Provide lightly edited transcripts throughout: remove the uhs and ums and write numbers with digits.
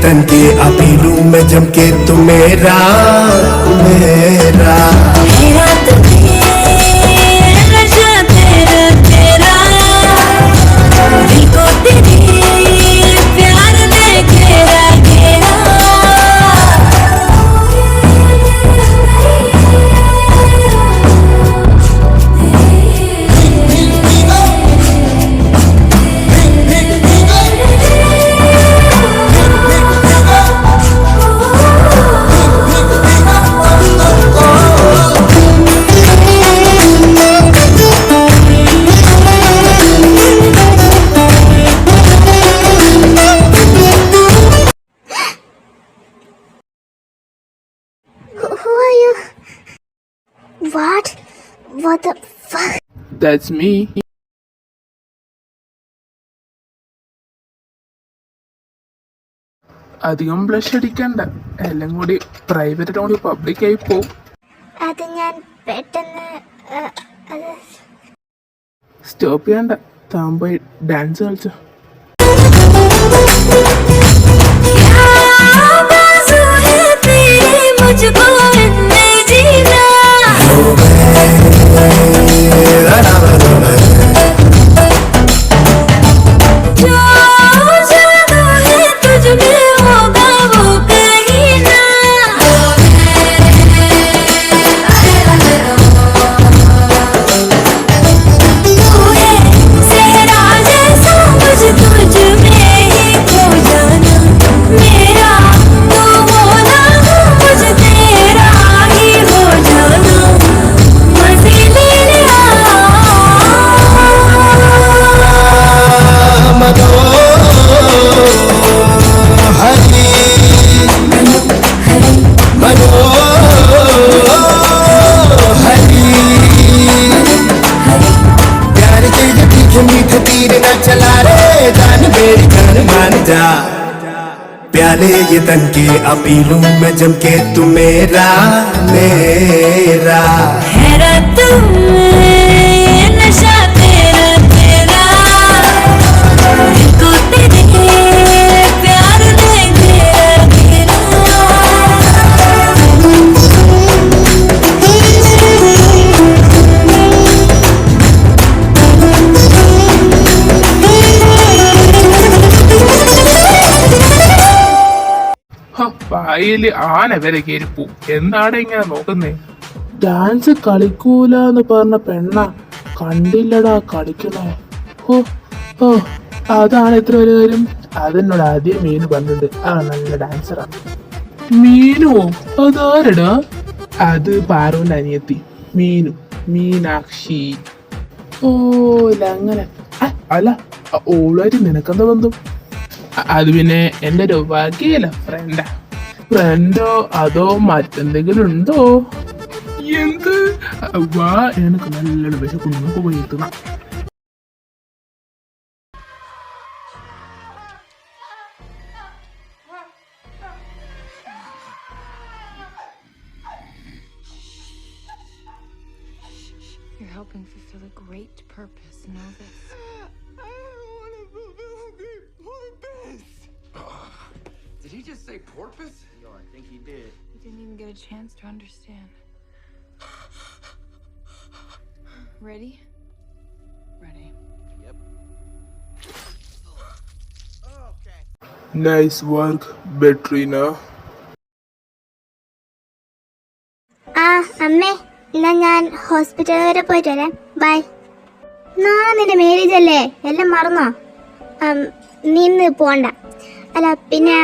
तन के अभी लूं मैं जम के तू मेरा मेरा What the fuck? That's me. അധികം ബ്ലഷ് അടിക്കണ്ട, എല്ലാം കൂടി പ്രൈവറ്റ് കൂടി പബ്ലിക് ആയി പോവും. അത് ഞാൻ പെട്ടെന്ന് സ്റ്റോപ്പ് ചെയ്യണ്ട, താൻ പോയി ഡാൻസ് കളിച്ചോ. प्याले ये तन के अभी लूं मैं जम के तू मेरा मेरा हैरत में नशा तेरा तेरा को तेरे प्यार दे तेरा വായില് ആന വരെ കയറിപ്പോ. എന്താണ് ഇങ്ങനെ നോക്കുന്നേ? ഡാൻസ് കളിക്കൂലെന്ന് പറഞ്ഞ പെണ്ണ കണ്ടില്ലടാ കളിക്കണോ. ഓ ഓ അതാണ് ഇത്ര വലിയ കാര്യം. അതെന്നോട് ആദ്യം മീനു പറഞ്ഞിട്ടുണ്ട്, ആ നല്ല ഡാൻസറാണ്. മീനോ? അതാരടാ? അത് പാറുവിന്റെ അനിയത്തി മീനു, മീനാക്ഷി. ഓ അങ്ങനെ. അല്ല, ഓളായിട്ട് നിനക്കെന്താ ബന്ധം? അത് പിന്നെ എന്റെ ഒരു ഭാഗ്യല്ല ഫ്രണ്ടോ അതോ മറ്റെന്തെങ്കിലും ഉണ്ടോ? എന്ത് വാ, എനിക്ക് നല്ലൊരു വിശക്കുന്നു, നമുക്ക് പോയി എത്തുന്ന. You're helping fulfill a great purpose, know this. Did he just say porpoise? Yo, I think he did. You didn't even get a chance to understand. Ready? Ready. Yep. Okay. Nice work, Betrina. അമ്മേ, എന്നാ ഞാൻ hospital വരെ പോയിട്ട് വരാം. By. നാളെ നിന്റെ marriage അല്ലേ, എല്ലാം മറന്നോ? നീ ഇന്ന് പോണ്ട. അല്ല പിന്നെ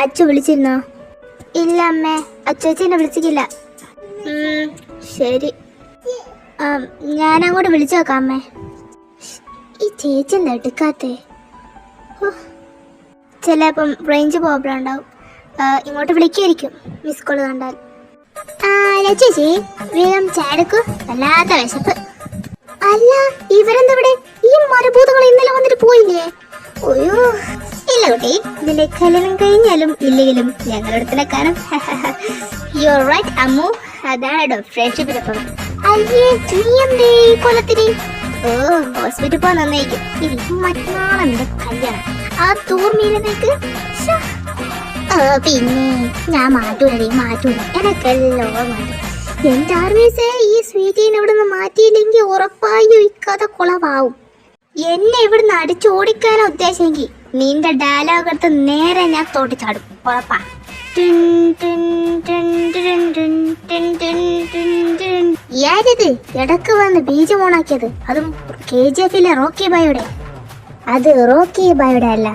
അച്ചു വിളിച്ചിരുന്നോ? ഇല്ല അമ്മേ, അച്ചുവെച്ചെന്നെ വിളിച്ചിട്ടില്ല. ശരി, ഞാനങ്ങോട്ട് വിളിച്ചു നോക്കാം അമ്മേ. ഈ ചേച്ചി എന്താ എടുക്കാത്തേ? ചിലപ്പം റേഞ്ച് പ്രോബ്ലം ഉണ്ടാവും, ഇങ്ങോട്ട് വിളിക്കുമായിരിക്കും മിസ് കോള് കണ്ടാൽ. ചേച്ചി വേഗം ചാടക്കു, വല്ലാത്ത വിശപ്പ്. അല്ല ഇവരെന്താ ഇവിടെ? ഈ മരഭൂതങ്ങൾ ഇന്നലെ വന്നിട്ട് പോയില്ലേ? ഓയോ ഇല്ല കുട്ടി, ഇതിന്റെ കല്യാണം കഴിഞ്ഞാലും ഇല്ലെങ്കിലും ഞങ്ങളുടെ അടുത്തിനെ കാണും. യു ആർ റൈറ്റ് അമ്മു, അതാണ് ഫ്രണ്ട്ഷിപ്പിന്റെ പുറത്ത്. അയ്യേ നീ എന്തേ കൊലത്തിരി? ഓ ഹോസ്പിറ്റൽ പോകാൻ നന്നായിരിക്കും. ഇനി മറ്റന്നാളെന്താ കല്യാണം, ആ തൂർമീനേക്ക് പിന്നെ ഞാൻ മാറ്റൂലേ മാറ്റൂല എനക്കെല്ലാം മാറ്റും. എന്റെ ആർമീസേ ഈ സ്വീറ്റീനെ ഇവിടുന്ന് മാറ്റിയില്ലെങ്കിൽ ഉറപ്പായും ഈ കഥ കുളവാവും. എന്നെ ഇവിടുന്ന് അടിച്ചോടിക്കാനാ ഉദ്ദേശമെങ്കിൽ നിന്റെ ഡയലോഗ് എടുത്ത് നേരെ ഞാൻ തോട്ടിച്ചാടും ഉറപ്പാ. യാരിത് ഇടക്ക് വന്ന് ബീജം ഓണാക്കിയത്? അതും KGF-ലെ റോക്കി ബായുടെ. അത് റോക്കി ബായുടെ അല്ല,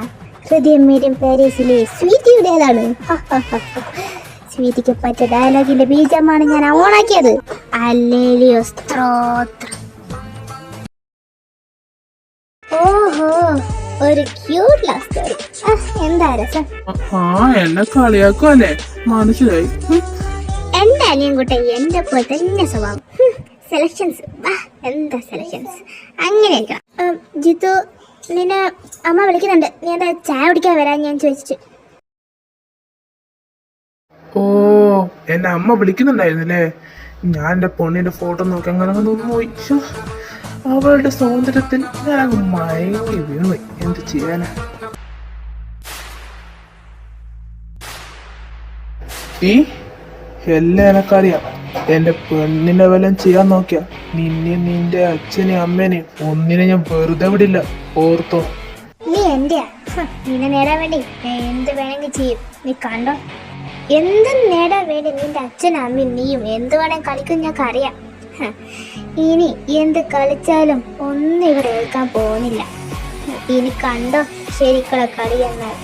ഹൃദയം മേരും പാരീസിലെ സ്വീറ്റിയുടേതാണ്. സ്വീറ്റിക്ക് പറ്റിയ ഡയലോഗിന്റെ ബീജമാണ് ഞാൻ ഓണാക്കിയത്. അല്ലേലിയോ സ്ത്രോത്രം. ഓഹോ, ഒരു ക്യൂട്ട് ലവ് സ്റ്റോറി. എന്താ രസം. എന്നെ കളിയാക്കുവല്ലേ? മനസ്സിലായി. എന്റെ അനിയൻകുട്ടി എന്റെ പോലെ തന്നെ സ്വഭാവം. സെലക്ഷൻസ് എന്താ സെലക്ഷൻസ് അങ്ങനെ ആയിരിക്കണം. ജിത്തു, നിന്നെ അമ്മ വിളിക്കുന്നുണ്ട്. നീ എന്താ ചായ കുടിക്കാൻ വരാൻ ഞാൻ ചോദിച്ചു. ഓ, എന്നെ അമ്മ വിളിക്കുന്നുണ്ടായിരുന്നല്ലേ? ഞാൻ എന്റെ പൊണ്ണിന്റെ ഫോട്ടോ നോക്കി അങ്ങനെ പോയി. അവളുടെ സൗന്ദര്യത്തിൽ ഞാൻ മയങ്ങി വീണുപോയി. എന്ത് ചെയ്യാനാ? ഈ എല്ലാം എനക്കറിയാം. എന്റെ പെണ്ണിനെ വല്ലതും ചെയ്യാൻ നോക്കിയാ നിന്റെ അച്ഛനെയും അമ്മേനെയും ഒന്നിനെ ഞാൻ വെറുതെ വിടില്ല, ഓർത്തോ? നീ എന്റെയാ. നിന്നെ നേടാൻ വേണ്ടി ഞാൻ എന്ത് വേണമെങ്കിൽ ചെയ്യും. നീ കണ്ടോ, എന്തും നേടാൻ വേണ്ടി നിന്റെ അച്ഛനും അമ്മയും നീയും എന്ത് വേണമെങ്കിൽ കളിക്കും ഞങ്ങൾക്ക് അറിയാം. ഇനി എന്ത് കളിച്ചാലും ഒന്നും ഇവിടെ ഏൽക്കാൻ പോകുന്നില്ല. ഇനി കണ്ടോ ശരിക്കുള്ള കളി എന്നാൽ.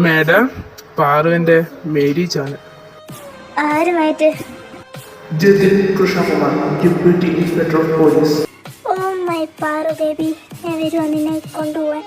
മാഡം, പാറുവിന്റെ മേരീജ് ആണ്. ആരുമായിട്ട്? ഓ മൈ പാറു ബേബി, ഞാൻ വരുവാ നിന്നെ കൊണ്ടുപോവാൻ.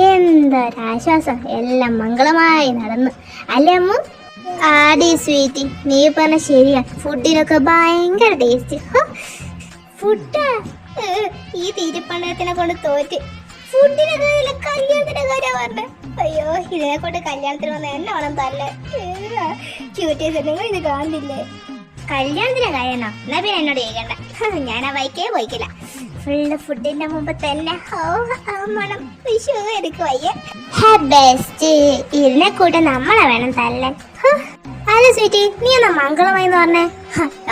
എന്തൊരാശ്വാസം, എല്ലാം മംഗളമായി നടന്നു അല്ലേ അമ്മ? ആടി സ്വീറ്റി, നീ പറഞ്ഞ ശരിയാ. ഫുഡിനൊക്കെ ഭയങ്കര ടേസ്റ്റ്. ഫുഡാ ഈ തീരുപ്പണ്ടത്തിനെ കൊണ്ട് തോറ്റ്. ഫുഡിന്റെ കാര്യമില്ല, കല്യാണത്തിന്റെ കാര്യം പറഞ്ഞ. അയ്യോ, ഇതിനെ കൊണ്ട് കല്യാണത്തിന് വന്ന എന്നെ വേണം തല്ലേ. ക്യൂട്ടീസ് നിങ്ങൾ ഇത് കാണുന്നില്ലേ? കല്യാണത്തിന്റെ കാര്യമാണോ? എന്നാ പിന്നെ എന്നോട് ചെയ്യണ്ട, ഞാൻ ആ വൈക്കേ പോയിക്കില്ല. ഫുള്ള് ഫുഡിന്റെ മുമ്പ് തന്നെ മണം എനിക്ക് വയ്യ. ബെസ്റ്റ്, ഇതിനെ കൂടെ നമ്മളെ വേണം തല്ലാൻ. അല്ല സ്വീറ്റി, നീ എന്നാ മംഗളമായി എന്ന് പറഞ്ഞേ?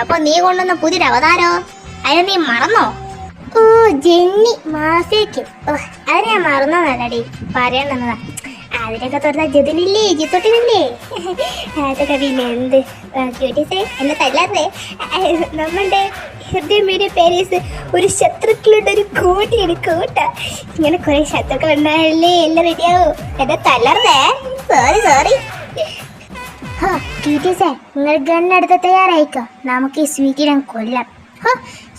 അപ്പൊ നീ കൊണ്ടുവന്ന പുതിയൊരു അവതാരോ? അതിന് നീ മറന്നോ? ഓ ജെന്നി മാഫിയക്ക്. ഓ അത് ഞാൻ മറന്നതല്ലടി, പറയണ്ടെന്നതാ. അതിനൊക്കെ തുറന്ന ജതിനില്ലേ, ജിത്തൊട്ടിനില്ലേ, അതൊക്കെ പിന്നെ എന്ത് ക്യൂട്ടീസേ എന്നെ തല്ലാതെ. നമ്മളുടെ ഹൃദയമേടിയ പേരീസ് ഒരു ശത്രുക്കളുടെ ഒരു കൂട്ടിയാണ് കൂട്ട. ഇങ്ങനെ കുറെ ശത്രുക്കൾ ഉണ്ടായാലേ എല്ലാം റെഡിയാവൂ. എന്നെ തല്ലറേ, സോറി സോറി. ക്യൂട്ടീസേ നിങ്ങൾ ഗണ്ണെടുത്ത് തയ്യാറായിക്കോ, നമുക്ക് ഈ സ്വീറ്റിനെ കൊല്ലാം.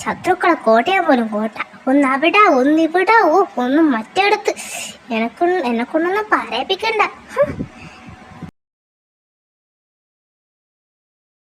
ശത്രുക്കളെ കോട്ടയാൻ പോലും കോട്ട, ഒന്ന് അവിടെ ഒന്ന് ഇവിടെ, ഒന്നും മറ്റിടത്ത്. എന്നെ കൊണ്ടൊന്നും പറയിപ്പിക്കണ്ട.